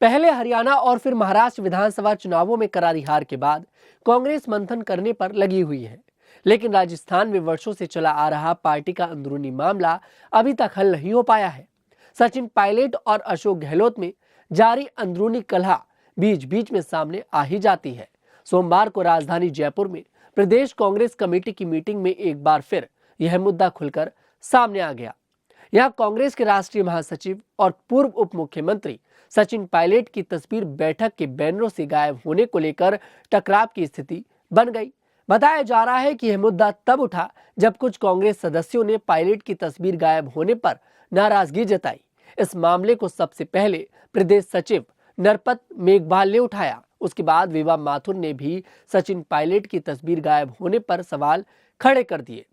पहले हरियाणा और फिर महाराष्ट्र विधानसभा चुनावों में करारी हार के बाद कांग्रेस मंथन करने पर लगी हुई है, लेकिन राजस्थान में वर्षों से चला आ रहा पार्टी का अंदरूनी मामला अभी तक हल नहीं हो पाया है। सचिन पायलट और अशोक गहलोत में जारी अंदरूनी कलह बीच बीच में सामने आ ही जाती है। सोमवार को राजधानी जयपुर में प्रदेश कांग्रेस कमेटी की मीटिंग में एक बार फिर यह मुद्दा खुलकर सामने आ गया। यहां कांग्रेस के राष्ट्रीय महासचिव और पूर्व उप मुख्यमंत्री सचिन पायलट की तस्वीर बैठक के बैनरों से गायब होने को लेकर टकराव की स्थिति बन गई। बताया जा रहा है कि यह मुद्दा तब उठा जब कुछ कांग्रेस सदस्यों ने पायलट की तस्वीर गायब होने पर नाराजगी जताई। इस मामले को सबसे पहले प्रदेश सचिव नरपत मेघवाल ने उठाया। उसके बाद विभा माथुर ने भी सचिन पायलट की तस्वीर गायब होने पर सवाल खड़े कर दिए।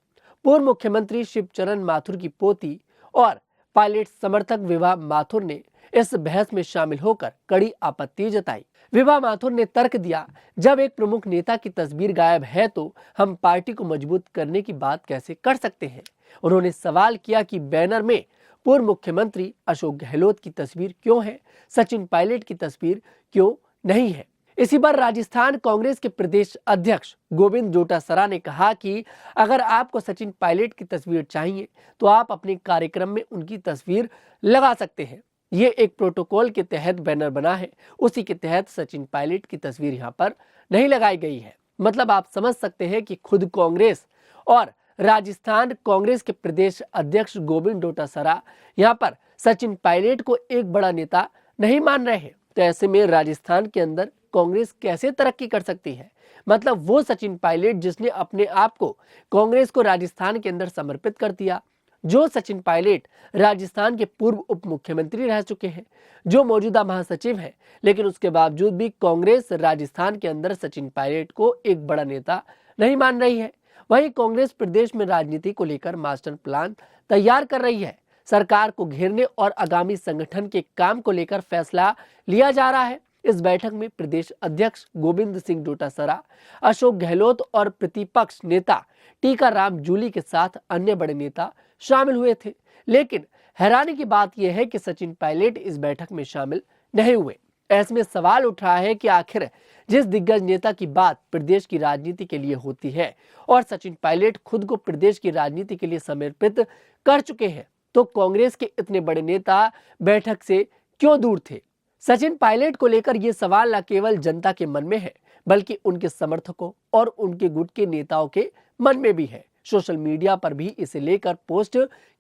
पूर्व मुख्यमंत्री शिवचरण माथुर की पोती और पायलट समर्थक विभा माथुर ने इस बहस में शामिल होकर कड़ी आपत्ति जताई। विभा माथुर ने तर्क दिया, जब एक प्रमुख नेता की तस्वीर गायब है तो हम पार्टी को मजबूत करने की बात कैसे कर सकते हैं। उन्होंने सवाल किया कि बैनर में पूर्व मुख्यमंत्री अशोक गहलोत की तस्वीर क्यों है, सचिन पायलट की तस्वीर क्यों नहीं है। इसी पर राजस्थान कांग्रेस के प्रदेश अध्यक्ष गोविंद डोटासरा ने कहा कि अगर आपको सचिन पायलट की तस्वीर चाहिए तो आप अपने कार्यक्रम में उनकी तस्वीर लगा सकते हैं। ये एक प्रोटोकॉल के तहत बैनर बना है, उसी के तहत सचिन पायलट की तस्वीर यहाँ पर नहीं लगाई गई है। मतलब आप समझ सकते हैं कि खुद कांग्रेस और राजस्थान कांग्रेस के प्रदेश अध्यक्ष गोविंद डोटासरा यहाँ पर सचिन पायलट को एक बड़ा नेता नहीं मान रहे हैं। तो ऐसे में राजस्थान के अंदर कांग्रेस कैसे तरक्की कर सकती है। मतलब वो सचिन पायलट जिसने अपने आप को कांग्रेस को राजस्थान के अंदर समर्पित कर दिया, जो सचिन पायलट राजस्थान के पूर्व उप मुख्यमंत्री रह चुके हैं, जो मौजूदा महासचिव हैं, लेकिन उसके बावजूद भी कांग्रेस राजस्थान के अंदर सचिन पायलट को एक बड़ा नेता नहीं मान रही है। वहीं कांग्रेस प्रदेश में राजनीति को लेकर मास्टर प्लान तैयार कर रही है। सरकार को घेरने और आगामी संगठन के काम को लेकर फैसला लिया जा रहा है। इस बैठक में प्रदेश अध्यक्ष गोविंद सिंह डोटासरा, अशोक गहलोत और प्रतिपक्ष नेता टीकाराम जूली के साथ अन्य बड़े नेता शामिल हुए थे। लेकिन हैरानी की बात यह है कि सचिन पायलट इस बैठक में शामिल नहीं हुए। ऐसे में सवाल उठ रहा है कि आखिर जिस दिग्गज नेता की बात प्रदेश की राजनीति के लिए होती है और सचिन पायलट खुद को प्रदेश की राजनीति के लिए समर्पित कर चुके हैं, तो कांग्रेस के इतने बड़े नेता बैठक से क्यों दूर थे। सचिन पायलट को लेकर यह सवाल न केवल जनता के मन में है, बल्कि उनके समर्थकों और उनके गुट के नेताओं के मन में भी है। सोशल मीडिया पर भी इसे लेकर पोस्ट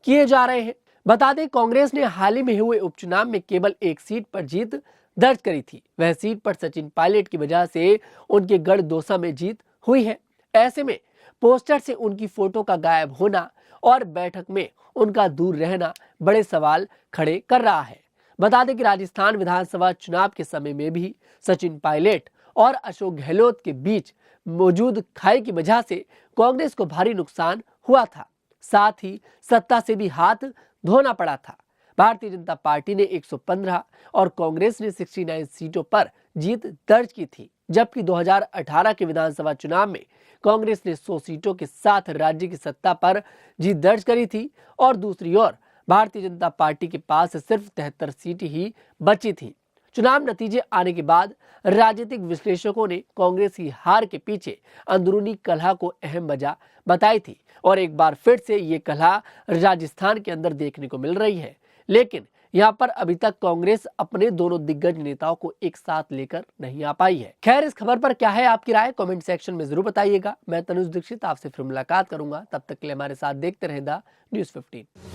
किए जा रहे हैं। बता दें, कांग्रेस ने हाल ही में हुए उपचुनाव में केवल एक सीट पर जीत दर्ज करी थी। वह सीट पर सचिन पायलट की वजह से उनके गढ़ दौसा में जीत हुई है। ऐसे में पोस्टर से उनकी फोटो का गायब होना और बैठक में उनका दूर रहना बड़े सवाल खड़े कर रहा है। बता दें कि राजस्थान विधानसभा चुनाव के समय में भी सचिन पायलट और अशोक गहलोत के बीच मौजूद खाई की वजह से कांग्रेस को भारी नुकसान हुआ था। साथ ही सत्ता से भी हाथ धोना पड़ा था। भारतीय जनता पार्टी ने 115 और कांग्रेस ने 69 सीटों पर जीत दर्ज की थी, जबकि 2018 के विधानसभा चुनाव में कांग्रेस ने 100 सीटों के साथ राज्य की सत्ता पर जीत दर्ज करी थी और दूसरी ओर भारतीय जनता पार्टी के पास सिर्फ 73 सीट ही बची थी। चुनाव नतीजे आने के बाद राजनीतिक विश्लेषकों ने कांग्रेस की हार के पीछे अंदरूनी कलह को अहम वजह बताई थी और एक बार फिर से ये कलह राजस्थान के अंदर देखने को मिल रही है। लेकिन यहाँ पर अभी तक कांग्रेस अपने दोनों दिग्गज नेताओं को एक साथ लेकर नहीं आ पाई है। खैर, इस खबर पर क्या है आपकी राय, कमेंट सेक्शन में जरूर बताइएगा। मैं तनुज दीक्षित आपसे फिर मुलाकात करूंगा। तब तक के लिए हमारे साथ देखते रहें द न्यूज़ 15।